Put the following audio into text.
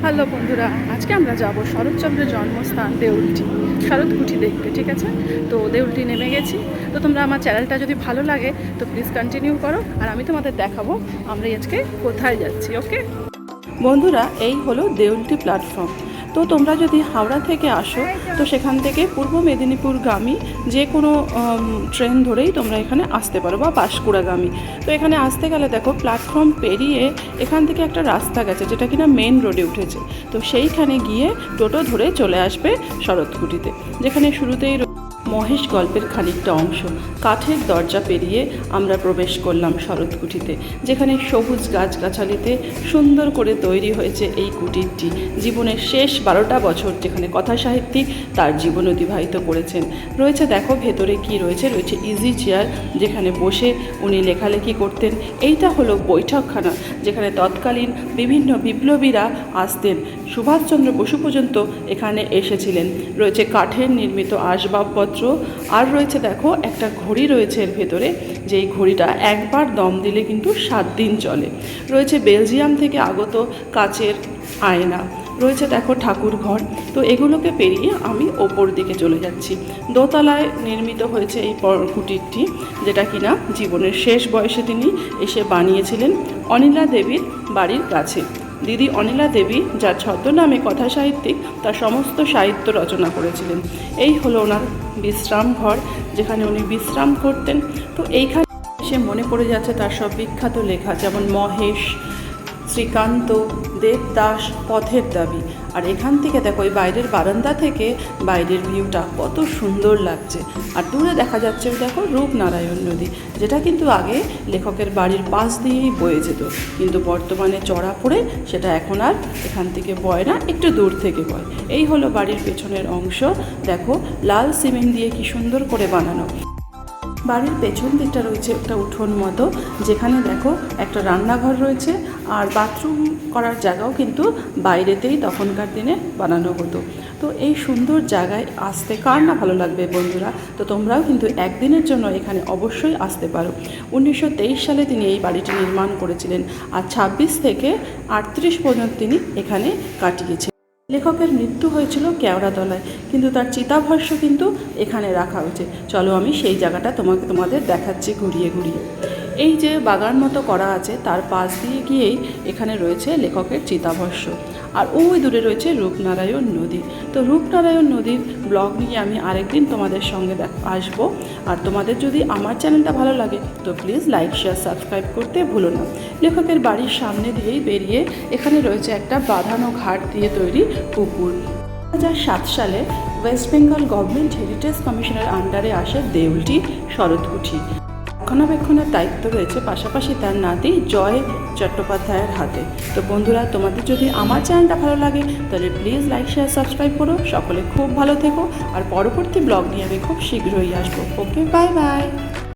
Hello বন্ধুরা, আজকে আমরা যাব শরৎচন্দ্রের জন্মস্থান দেউলটি, শরৎকুঠি দেখতে। ঠিক আছে, তো দেউলটি নেমে গেছি। তো তোমরা আমার চ্যানেলটা যদি ভালো লাগে তো প্লিজ কন্টিনিউ করো, আর আমি তোমাদের দেখাবো আমরা আজকে কোথায় যাচ্ছি। ওকে বন্ধুরা, এই হলো দেউলটি প্ল্যাটফর্ম। তো তোমরা যদি হাওড়া থেকে আসো তো সেখান থেকে পূর্ব মেদিনীপুরগামী যে কোনো ট্রেন ধরেই তোমরা এখানে আসতে পারো, বা বাঁশকুড়াগামী। তো এখানে আসতে গেলে দেখো প্ল্যাটফর্ম পেরিয়ে এখান থেকে একটা রাস্তা গেছে যেটা কিনা মেন রোডে উঠেছে। তো সেইখানে গিয়ে টোটো ধরে চলে আসবে শরৎকুঠিতে, যেখানে শুরুতেই মহেশ গল্পের খানিকটা অংশ। কাঠের দরজা পেরিয়ে আমরা প্রবেশ করলাম শরৎকুঠিতে, যেখানে সবুজ গাছগাছালিতে সুন্দর করে তৈরি হয়েছে এই কুটিরটি। জীবনের শেষ 12টা বছর যেখানে কথা সাহিত্যিক তার জীবন অতিবাহিত করেছেন। রয়েছে দেখো ভেতরে কি রয়েছে, রয়েছে ইজি চেয়ার যেখানে বসে উনি লেখালেখি করতেন। এইটা হলো বৈঠকখানা যেখানে তৎকালীন বিভিন্ন বিপ্লবীরা আসতেন। সুভাষচন্দ্র বসু পর্যন্ত এখানে এসেছিলেন। রয়েছে কাঠের নির্মিত আসবাবপত্র, আর রয়েছে দেখো একটা ঘড়ি রয়েছে এর ভেতরে, যেই ঘড়িটা একবার দম দিলে কিন্তু 7 দিন চলে। রয়েছে বেলজিয়াম থেকে আগত কাচের আয়না, রয়েছে দেখো ঠাকুর ঘর। তো এগুলোকে পেরিয়ে আমি ওপর দিকে চলে যাচ্ছি। দোতলায় নির্মিত হয়েছে এই কুটিরটি, যেটা কিনা জীবনের শেষ বয়সে তিনি এসে বানিয়েছিলেন অনিলা দেবীর বাড়ির কাছে। দিদি অনিলা দেবী, যার ছদ্মনামে কথা সাহিত্যিক, তার সমস্ত সাহিত্য রচনা করেছিলেন। এই হলো ওনার বিশ্রাম ঘর, যেখানে উনি বিশ্রাম করতেন। তো এইখানে এসে মনে পড়ে যাচ্ছে তার সব বিখ্যাত লেখা, যেমন মহেশ, শ্রীকান্ত, দেবদাস, পথের দাবি। আর এখান থেকে দেখো ওই বাইরের বারান্দা থেকে বাইরের ভিউটা কত সুন্দর লাগছে। আর দূরে দেখা যাচ্ছে দেখো রূপনারায়ণ নদী, যেটা কিন্তু আগে লেখকের বাড়ির পাশ দিয়েই বয়ে যেত, কিন্তু বর্তমানে চড়া পড়ে সেটা এখন আর এখান থেকে বয় না, একটু দূর থেকে বয়। এই হলো বাড়ির পেছনের অংশ। দেখো লাল সিমেন্ট দিয়ে কি সুন্দর করে বানানো। বাড়ির পেছন দিকটা রয়েছে একটা উঠোন মতো, যেখানে দেখো একটা রান্নাঘর রয়েছে, আর বাথরুম করার জায়গাও কিন্তু বাইরেতেই তখনকার দিনে বানানো হতো। তো এই সুন্দর জায়গায় আসতে কার না ভালো লাগবে বন্ধুরা। তো তোমরাও কিন্তু একদিনের জন্য এখানে অবশ্যই আসতে পারো। 1923 সালে তিনি এই বাড়িটি নির্মাণ করেছিলেন, আর 26 থেকে 38 পর্যন্ত তিনি এখানে কাটিয়েছেন। লেখকের মৃত্যু হয়েছিল কেওড়াতলায়, কিন্তু তার চিতাভস্য কিন্তু এখানে রাখা হয়েছে। চলো আমি সেই জায়গাটা তোমাদের দেখাচ্ছি ঘুরিয়ে ঘুরিয়ে। এই যে বাগান মতো করা আছে তার পাশ দিয়ে গিয়েই এখানে রয়েছে লেখকের চিতাভস্য, আর ওই দূরে রয়েছে রূপনারায়ণ নদী। তো রূপনারায়ণ নদীর ব্লগ নিয়ে আমি আরেকদিন তোমাদের সঙ্গে আসবো। আর তোমাদের যদি আমার চ্যানেলটা ভালো লাগে তো প্লিজ লাইক, শেয়ার, সাবস্ক্রাইব করতে ভুলো না। লেখকের বাড়ির সামনে দিয়েই বেরিয়ে এখানে রয়েছে একটা বাঁধানো ঘাট দিয়ে তৈরি পুকুর। 2007 সালে ওয়েস্ট বেঙ্গল গভর্নমেন্ট হেরিটেজ কমিশনের আন্ডারে আসে দেউলটি শরৎকুঠি। রক্ষণাবেক্ষণের দায়িত্ব রয়েছে পাশাপাশি তার নাতি জয় চট্টোপাধ্যায়ের হাতে। তো বন্ধুরা, তোমাদের যদি আমার চ্যানেলটা ভালো লাগে তাহলে প্লিজ লাইক, শেয়ার, সাবস্ক্রাইব করো। সকলে খুব ভালো থেকো, আর পরবর্তী ব্লগ নিয়ে আমি খুব শীঘ্রই আসবো। ওকে, বাই বাই।